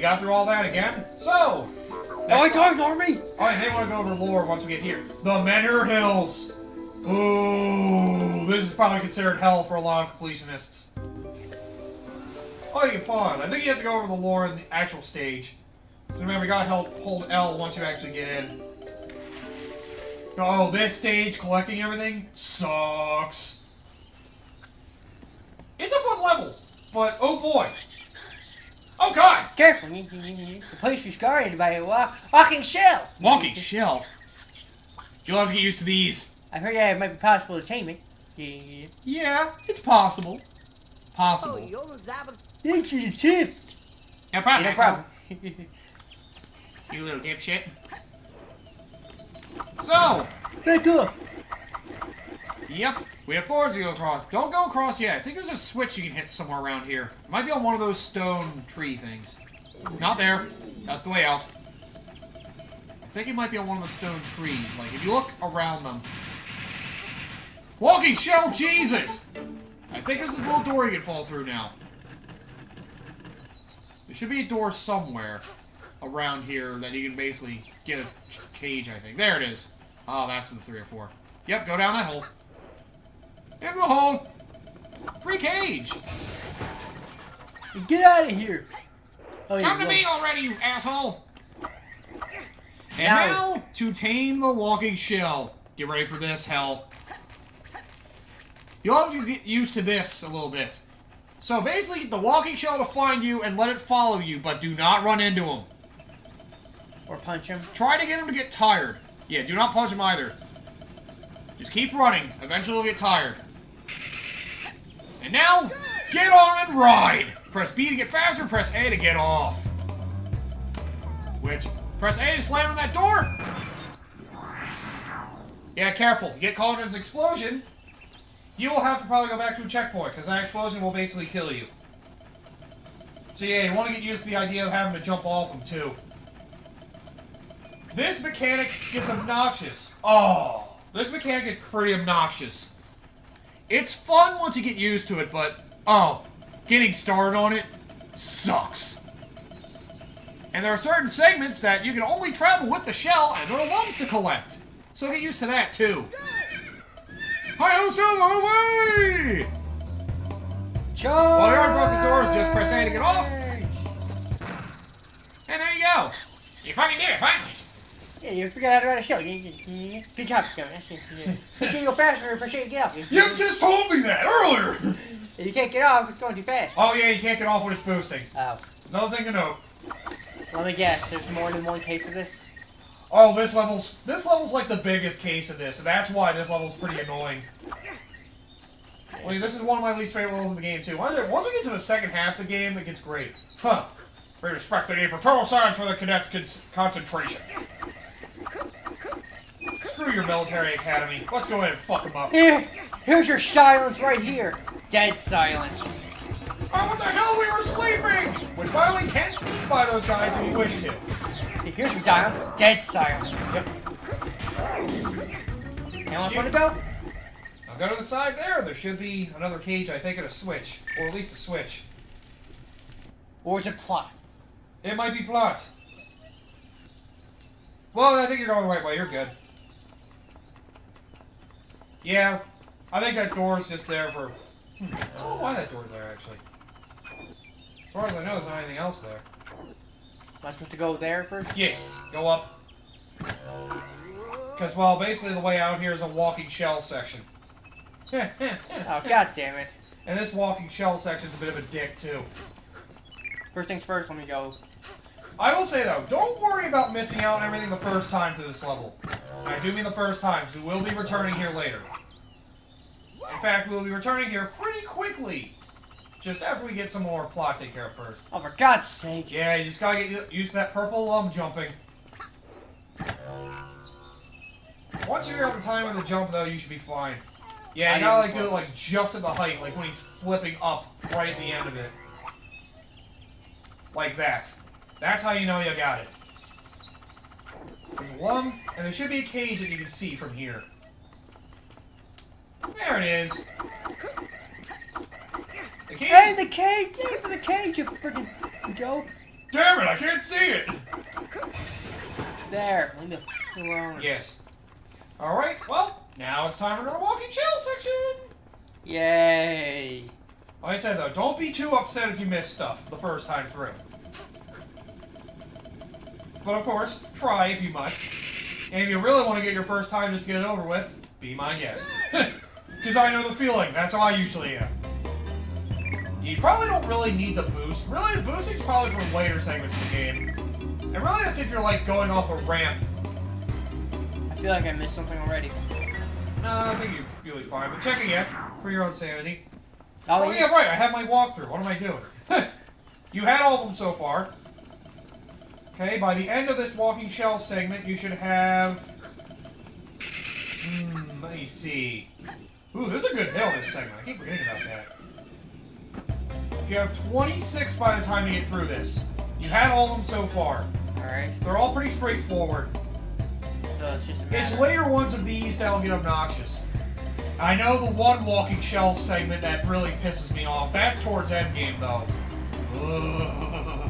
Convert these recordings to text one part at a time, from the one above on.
got through all that again. So. Oh, I don't ignore me. Oh, and they want to go over lore once we get here. The Menhir Hills. Ooh, this is probably considered hell for a lot of completionists. Oh, you can pause. I think you have to go over the lore in the actual stage. Remember, you gotta hold L once you actually get in. Oh, this stage, collecting everything, sucks. It's a fun level, but oh boy. Oh god! Careful, the place is guarded by a walking shell. Walking shell? You'll have to get used to these. I heard it might be possible to tame it. Yeah, it's possible. Possible. Thanks for the tip. No problem. No problem. You little dipshit. So. Back off. Yep. We have thorns to go across. Don't go across yet. I think there's a switch you can hit somewhere around here. It might be on one of those stone tree things. Not there. That's the way out. I think it might be on one of the stone trees. Like, if you look around them. Walking shell, Jesus! I think there's a little door you can fall through now. There should be a door somewhere around here that you can basically get a cage, I think. There it is. Oh, that's the 3 or 4. Yep, go down that hole. In the hole! Free cage! Get out of here! Oh, Come to me already, you asshole! And now, to tame the walking shell. Get ready for this, hell. You'll have to get used to this a little bit. So basically, get the walking shell to find you and let it follow you, but do not run into him. Or punch him. Try to get him to get tired. Yeah, do not punch him either. Just keep running. Eventually he'll get tired. And now, get on and ride! Press B to get faster, press A to get off. Which, press A to slam on that door! Yeah, careful. You get caught in this explosion, you will have to probably go back to a checkpoint, because that explosion will basically kill you. So yeah, you want to get used to the idea of having to jump off them, too. This mechanic gets obnoxious. Oh, this mechanic gets pretty obnoxious. It's fun once you get used to it, but, oh, getting started on it sucks. And there are certain segments that you can only travel with the shell, and there are lumps to collect. So get used to that, too. Hi-ho, Silver, away! Charge! Well, you already broke the doors, just press A to get off. And there you go. You fucking did it, finally. Yeah, you figured out how to ride a shell. Good job, Dennis. You should go faster and push it to get off. You just told me that earlier! You can't get off, it's going too fast. Oh yeah, you can't get off when it's boosting. Oh. Another thing to note. Let me guess, there's more than one case of this? Oh, this level's like the biggest case of this, and that's why this level's pretty annoying. I mean, this is one of my least favorite levels in the game, too. Once we get to the second half of the game, it gets great. Huh. We respect the need for total silence for the cadets' concentration. Screw your military academy. Let's go ahead and fuck them up. Here's your silence right here. Dead silence. Oh, what the hell? We were sleeping! Which, by the way, can sneak by those guys if you wish to. Here's your silence. Dead silence. Yep. Anyone else want to go? I'll go to the side there. There should be another cage, I think, and a switch. Or at least a switch. Or is it plot? It might be plot. Well, I think you're going the right way. You're good. Yeah. I think that door's just there for... I don't know why that door's there, actually. As far as I know, there's not anything else there. Am I supposed to go there first? Yes. Go up. Because, well, basically the way out here is a walking shell section. Oh, god damn it. And this walking shell section's a bit of a dick, too. First things first, let me go. I will say, though, don't worry about missing out on everything the first time through this level. And I do mean the first time, because we will be returning here later. In fact, we'll be returning here pretty quickly. Just after we get some more plot taken care of first. Oh, for God's sake. Yeah, you just gotta get used to that purple lum jumping. Once you figure out the time of the jump, though, you should be fine. Yeah, you gotta, like, do it, like, just at the height, like when he's flipping up right at the end of it. Like that. That's how you know you got it. There's a lum, and there should be a cage that you can see from here. There it is. The cage. Hey, the cage! Yay for the cage, you freaking joke. Damn it, I can't see it! There, leave me alone. Yes. Alright, well, now it's time for another walking shell section! Yay! Like I said, though, don't be too upset if you miss stuff the first time through. But of course, try if you must. And if you really want to get your first time, just get it over with, be my guest. Because I know the feeling, that's how I usually am. You probably don't really need the boost. Really, the boosting's probably for later segments of the game. And really, that's if you're, like, going off a ramp. I feel like I missed something already. No, I think you're really fine, but check again for your own sanity. Oh, Yeah, right, I have my walkthrough. What am I doing? You had all of them so far. Okay, by the end of this walking shell segment, you should have... let me see. Ooh, there's a good bit on this segment. I keep forgetting about that. You have 26 by the time you get through this. You had all of them so far. Alright. They're all pretty straightforward. So it's just a matter. It's later ones of these that'll get obnoxious. I know the one walking shell segment that really pisses me off. That's towards endgame, though. Ugh.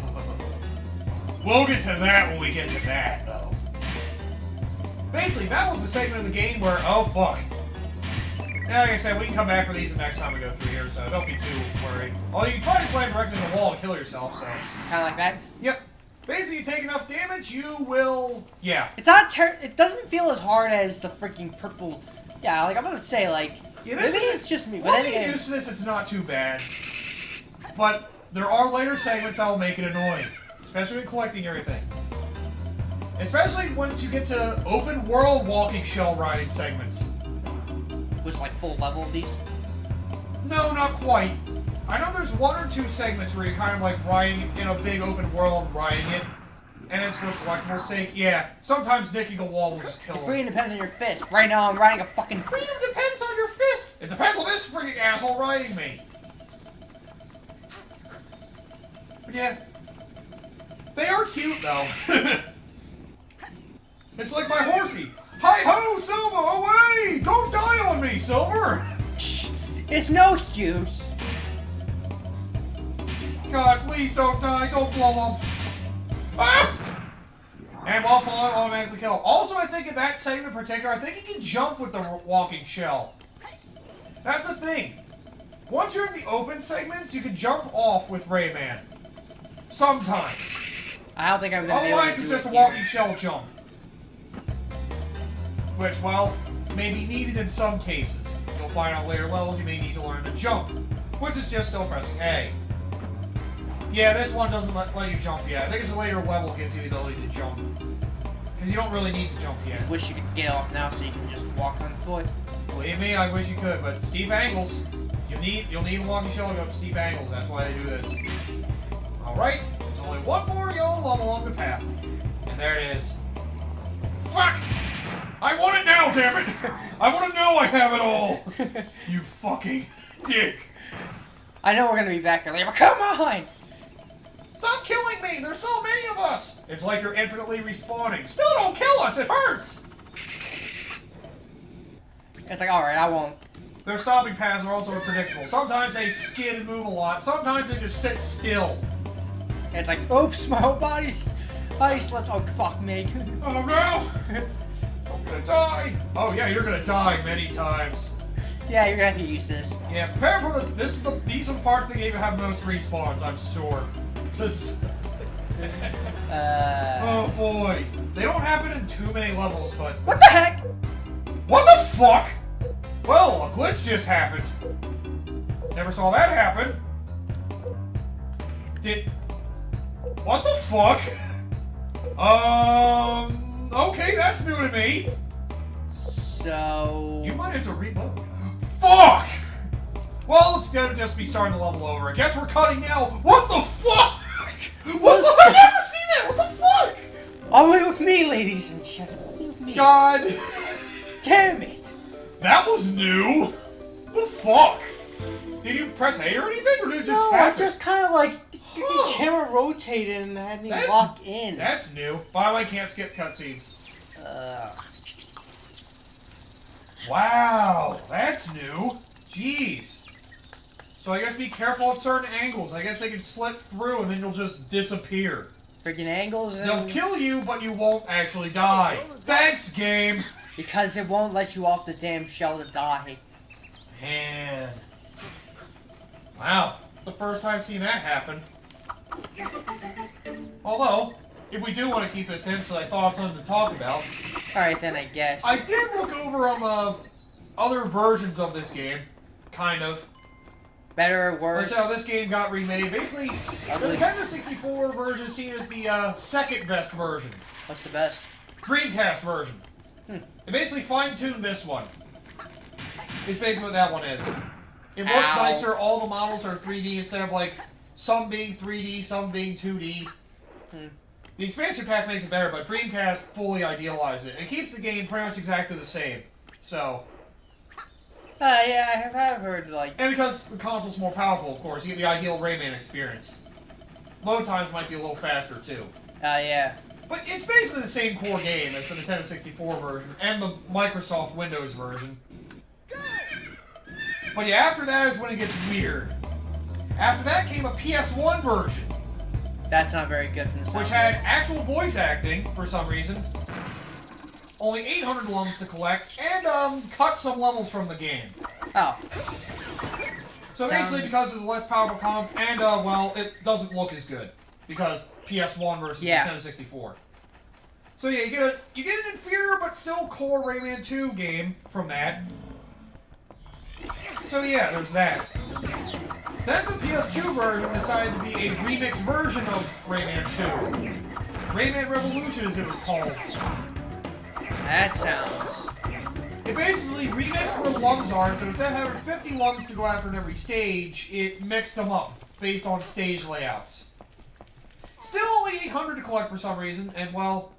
We'll get to that when we get to that, though. Basically, that was the segment of the game where, oh, fuck. Yeah, like I said, we can come back for these the next time we go through here, so don't be too worried. Although you can try to slam directly in the wall to kill yourself, so... Kind of like that? Yep. Basically, you take enough damage, you will... Yeah. It's not it doesn't feel as hard as the freaking purple... Yeah, like, I'm gonna say, like... Yeah, maybe it's just me, but once then you get again... used to this, it's not too bad. But there are later segments that will make it annoying. Especially when collecting everything. Especially once you get to open world walking shell riding segments. Was like full level of these? No, not quite. I know there's one or two segments where you're kind of like riding in a big open world, riding it, and it's for collectible sake. Yeah, sometimes nicking a wall will just kill Your them. freedom depends on your fist. Right now, I'm riding a fucking... Freedom depends on your fist! It depends on this freaking asshole riding me. But yeah. They are cute, though. It's like my horsey. Hi-ho, Silver, away! Don't die on me, Silver! It's no use. God, please don't die. Don't blow up. Ah! And while falling, automatically kill him. Also, I think in that segment in particular, I think you can jump with the walking shell. That's the thing. Once you're in the open segments, you can jump off with Rayman. Sometimes. I don't think I'm gonna be able to Otherwise, do it's just it a here. walking shell jump. Which, well, may be needed in some cases. You'll find out later levels you may need to learn to jump. Which is just still pressing A. Yeah, this one doesn't let you jump yet. I think it's a later level gives you the ability to jump. Because you don't really need to jump yet. Wish you could get off now so you can just walk on foot. Believe me, I wish you could, but steep angles. You'll need a walking shell to go up steep angles. That's why they do this. Alright, there's only one more yellow level along the path. And there it is. Fuck! I want it now, damn it! I want to know I have it all! You fucking dick! I know we're gonna be back here later, but come on! Stop killing me! There's so many of us! It's like you're infinitely respawning. Still don't kill us! It hurts! It's like, alright, I won't. Their stopping paths are also unpredictable. Sometimes they skid and move a lot. Sometimes they just sit still. It's like, oops, my whole body's... I slipped. Oh, fuck me. Oh no! I'm gonna die! Oh yeah, you're gonna die many times. Yeah, you're gonna have to get used to this. Yeah, prepare for these are the parts of the game that have most respawns, I'm sure. Cause oh boy. They don't happen in too many levels, but What the heck? what the fuck? Well, a glitch just happened. Never saw that happen. What the fuck? Okay, that's new to me. So... You might have to reload. Fuck! Well, it's gonna just be starting the level over. I guess we're cutting now. What the fuck? What the? I've never seen that. What the fuck? Only with me, ladies and gentlemen. Only with me. God. Damn it. That was new. The fuck? Did you press A or anything, or did it just No, I happen? just kind of like... The Huh. camera rotated and had me That's- lock in. That's new. By the way, can't skip cutscenes. Wow, that's new. Jeez. So I guess be careful at certain angles. I guess they can slip through and then you'll just disappear. Freaking angles. They'll kill you, but you won't actually die. Thanks, game. Because it won't let you off the damn shell to die. Man. Wow. It's the first time seeing that happen. Although, if we do want to keep this in, so I thought of something to talk about. Alright then, I guess. I did look over other versions of this game. Kind of. Better or worse? That's how this game got remade. Basically, the Nintendo 64 version is seen as the second best version. What's the best? Dreamcast version. It basically fine-tuned this one. It's basically what that one is. It looks nicer. All the models are 3D instead of like some being 3D, some being 2D. The expansion pack makes it better, but Dreamcast fully idealizes it. It keeps the game pretty much exactly the same. So. Yeah, I have heard like. And because the console's more powerful, of course, you get the ideal Rayman experience. Load times might be a little faster too. Yeah. But it's basically the same core game as the Nintendo 64 version and the Microsoft Windows version. But yeah, after that is when it gets weird. After that came a PS1 version. That's not very good from the sound. Which had actual voice acting, for some reason. Only 800 lumps to collect, and cut some levels from the game. Oh. So basically, because there's less powerful comms, and, well, it doesn't look as good. Because PS1 versus Nintendo 64. So yeah, you get an inferior but still core Rayman 2 game from that. So yeah, there's that. Then the PS2 version decided to be a remix version of Rayman 2. Rayman Revolution, as it was called. That sounds... It basically remixed where the lungs are, so instead of having 50 lungs to go after in every stage, it mixed them up based on stage layouts. Still only 800 to collect for some reason, and well...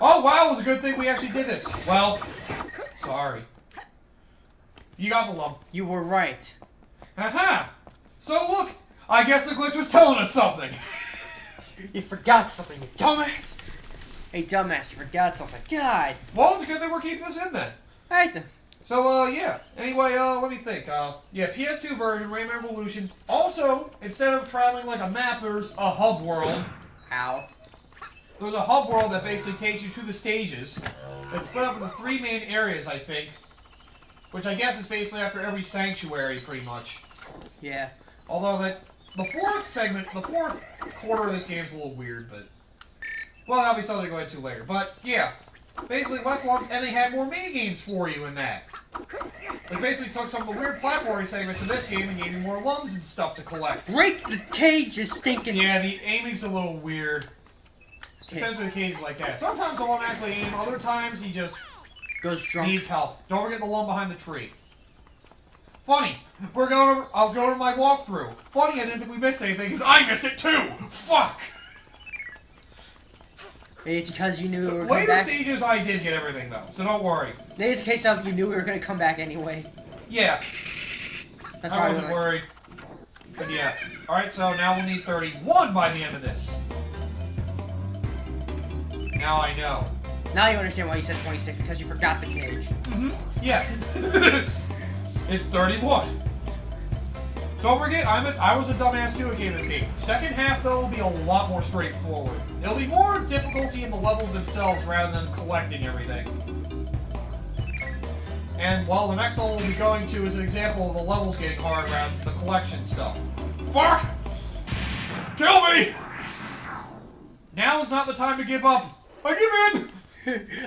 Oh wow, it was a good thing we actually did this. Well, sorry. You got the lump. You were right. Aha! So look, I guess the glitch was telling us something. You forgot something, you dumbass! Hey, dumbass, you forgot something. God! Well, it's a good thing we're keeping this in then. Alright then. So, yeah. Anyway, let me think. Yeah, PS2 version, Rayman Revolution. Also, instead of traveling like a map, there's a hub world. Ow. There's a hub world that basically takes you to the stages. It's split up into 3 main areas, I think. Which I guess is basically after every sanctuary, pretty much. Yeah. Although the fourth quarter of this game is a little weird, but... Well, that'll be something to go into later. But, yeah. Basically, less lumps, and they had more minigames for you in that. They basically took some of the weird platforming segments of this game and gave you more lumps and stuff to collect. Break the cage is stinking... Yeah, the aiming's a little weird. Especially with cages like that. Sometimes he'll automatically aim, other times he just... Goes drunk. Needs help. Don't forget the lump behind the tree. Funny. I was going over my walkthrough. Funny, I didn't think we missed anything, because I missed it too! Fuck! Maybe it's because you knew we were coming back. Later stages, I did get everything, though, so don't worry. Maybe it's a case of you knew we were going to come back anyway. Yeah. That's I wasn't worried. But yeah. Alright, so now we'll need 31 by the end of this. Now I know. Now you understand why you said 26, because you forgot the cage. Yeah. It's 31. Don't forget, I was a dumbass too who came to this game. Second half, though, will be a lot more straightforward. It'll be more difficulty in the levels themselves rather than collecting everything. And, well, the next level we'll be going to is an example of the levels getting hard around the collection stuff. Fuck! Kill me! Now is not the time to give up. I give in!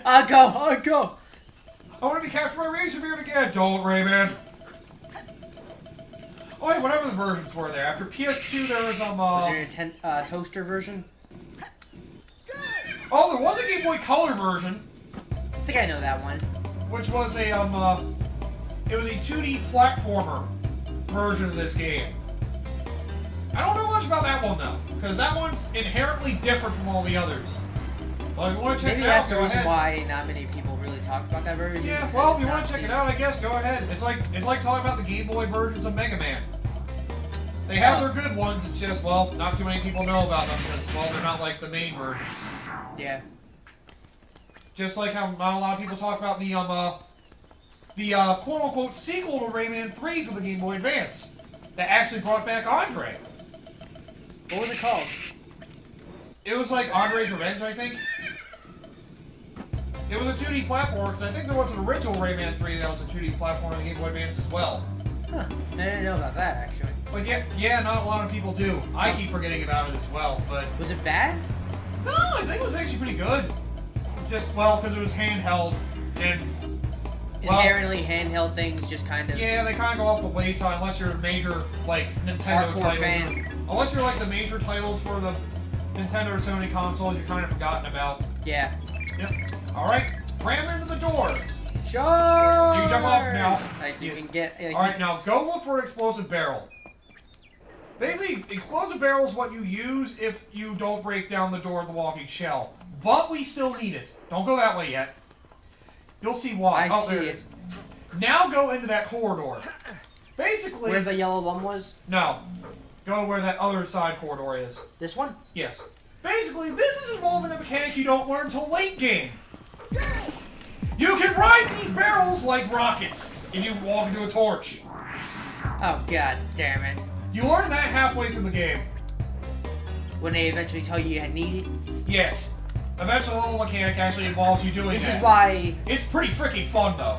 I'll go! I want to be captured by Razor Beard again! Don't, Rayman! Oh wait, whatever the versions were there. After PS2 there was, Was there a toaster version? Oh, there was a Game Boy Color version. I think I know that one. Which was a, it was a 2D platformer version of this game. I don't know much about that one, though. Because that one's inherently different from all the others. Well, if you want to check Maybe it out, that's the go reason ahead. why not many people really talk about that version. Yeah, well, if you want to check it out, I guess, go ahead. It's like talking about the Game Boy versions of Mega Man. They have their good ones, it's just, well, not too many people know about them because, well, they're not like the main versions. Yeah. Just like how not a lot of people talk about the quote-unquote sequel to Rayman 3 for the Game Boy Advance. that actually brought back Andre. What was it called? It was like Andre's Revenge, I think. It was a 2D platform, because I think there was an original Rayman 3 that was a 2D platform on the Game Boy Advance as well. Huh. I didn't know about that, actually. But yeah, not a lot of people do. I keep forgetting about it as well, but... Was it bad? No, I think it was actually pretty good. Just, well, because it was handheld, and... Well, inherently handheld things just kind of... Yeah, they kind of go off the wayside unless you're a major, like, Nintendo hardcore titles. fan. Unless you're, like, the major titles for the Nintendo or Sony consoles you're kind of forgotten about. Yeah. Yep. Alright, ram into the door. Sure! You can jump off now. Like, you can get... Like, Alright, now go look for an explosive barrel. Basically, explosive barrel is what you use if you don't break down the door of the walking shell. But we still need it. Don't go that way yet. You'll see why. I There see it is. Now go into that corridor. Basically... Where the yellow lum was? No. Go to where that other side corridor is. This one? Yes. Basically, this is involving a mechanic you don't learn until late game. You can ride these barrels like rockets if you walk into a torch. Oh, god damn it. You learn that halfway through the game. When they eventually tell you need it? Yes. Eventually, a little mechanic actually involves you doing This that. is why... It's pretty freaking fun, though.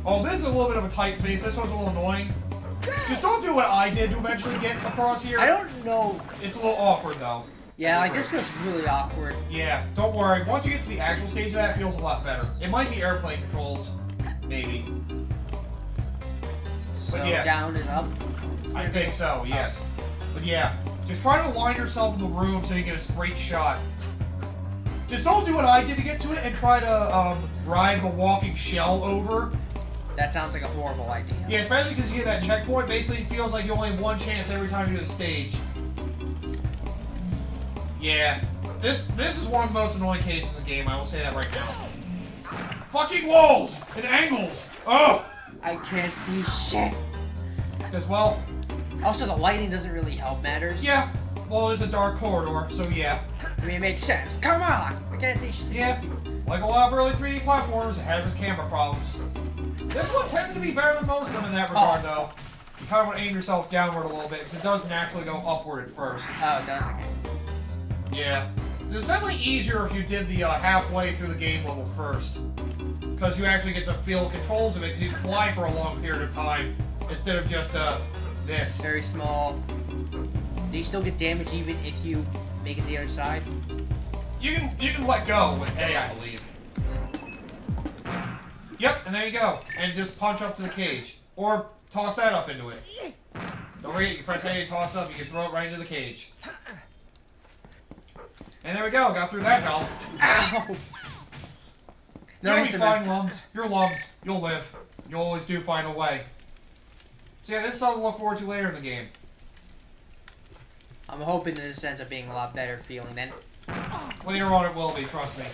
Oh, this is a little bit of a tight space. This one's a little annoying. Just don't do what I did to eventually get across here. I don't know... It's a little awkward, though. Yeah, like, this feels really awkward. Yeah, don't worry. Once you get to the actual stage of that, it feels a lot better. It might be airplane controls. Maybe. So, yeah. down is up? I think so, yes. But yeah, just try to align yourself in the room so you get a straight shot. Just don't do what I did to get to it and try to ride the walking shell over. That sounds like a horrible idea. Yeah, especially because you get that checkpoint. Basically, it feels like you only have one chance every time you do the stage. Yeah, this is one of the most annoying cages in the game. I will say that right now. Fucking walls and angles. Oh. I can't see shit. Because well. Also, the lighting doesn't really help matters. Yeah. Well, it's a dark corridor, so yeah. I mean, it makes sense. Come on! I can't see shit. Yeah. Like a lot of early 3D platforms, it has its camera problems. This one tends to be better than most of them in that regard, though. You kind of want to aim yourself downward a little bit, because it does naturally go upward at first. Oh, it does? Yeah. It's definitely easier if you did the halfway through the game level first. Because you actually get to feel the controls of it, because you fly for a long period of time, instead of just, this. Very small. Do you still get damage even if you make it to the other side? You can let go with A, I believe. Yep, and there you go. And just punch up to the cage. Or toss that up into it. Don't forget, you press A and toss up, you can throw it right into the cage. And there we go, got through that hell. Ow! You'll be fine, Lums. You're Lums. You'll live. You always do find a way. So yeah, this is something to look forward to later in the game. I'm hoping that this ends up being a lot better feeling then. Later on it will be, trust me.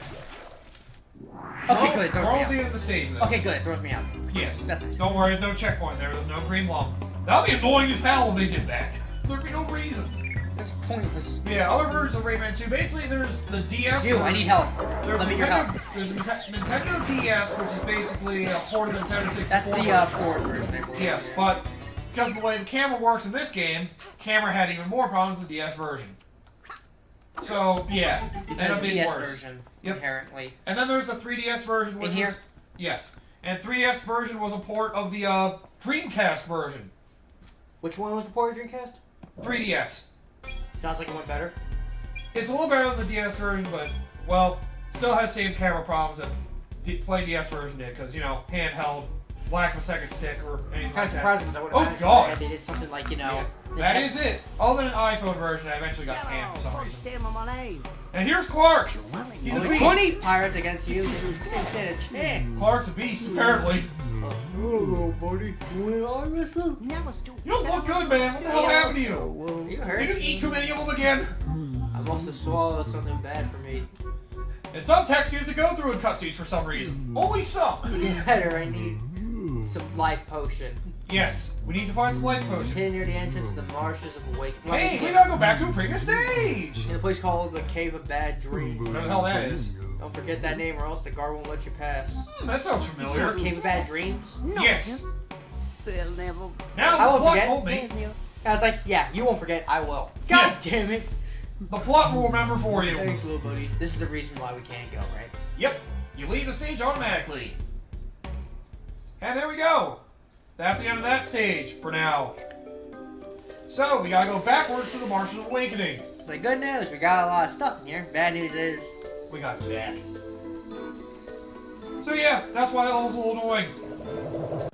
Okay, good. It We're throws almost me the out. end of the stage, though. Okay, good. It throws me out. Yes. That's nice. Don't worry, there's no checkpoint there. There's no green lump. That would be annoying as hell if they did that. There'd be no reason. That's pointless. Yeah, other versions of Rayman 2. Basically, there's the DS. You, I need health. There's Let me your Nintendo, health. there's a Nintendo DS, which is basically a port of the Nintendo 64. That's the port version, I believe. Yes, but because of the way the camera works in this game, camera had even more problems with the DS version. So, yeah. Because being DS worse. version, Yep. inherently. And then there's a 3DS version, which In here? was... Yes. And 3DS version was a port of the Dreamcast version. Which one was the port of Dreamcast? 3DS. Sounds like it went better. It's a little better than the DS version, but, well, still has same camera problems that the plain DS version did, because, you know, handheld, lack of a second stick, or anything Kind like of that. surprising because I would Oh, imagine God. that they did something like, you know... Yeah. That is it. Other than an iPhone version, I eventually got canned for some reason. And here's Clark. He's a Only beast. 20 pirates against you. Didn't stand a chance. Clark's a beast, apparently. Hello, buddy. You want to arm wrestle? You don't look good, man. What the hell happened to you? You hurt? Did you eat too many of them again? I must have swallowed something bad for me. And some text you have to go through in cutscenes for some reason. Only some. Better, I need some life potion. Yes, we need to find some life potions. Hidden near the entrance of the marshes of Wake. Hey, we gotta go back to a previous stage. In a place called the Cave of Bad Dreams. Whatever the hell that is. Don't forget that name or else the guard won't let you pass. That sounds Is there familiar. a Cave of Bad Dreams? Yes. Now I the won't plot forget. told me. And it's like, yeah, you won't forget. I will. God damn it. The plot will remember for you. Thanks, little buddy. This is the reason why we can't go, right? Yep. You leave the stage automatically. And there we go. That's the end of that stage for now. So we gotta go backwards to the Martian Awakening. It's like, good news, we got a lot of stuff in here. Bad news is... We got back. So yeah, that's why that was a little annoying.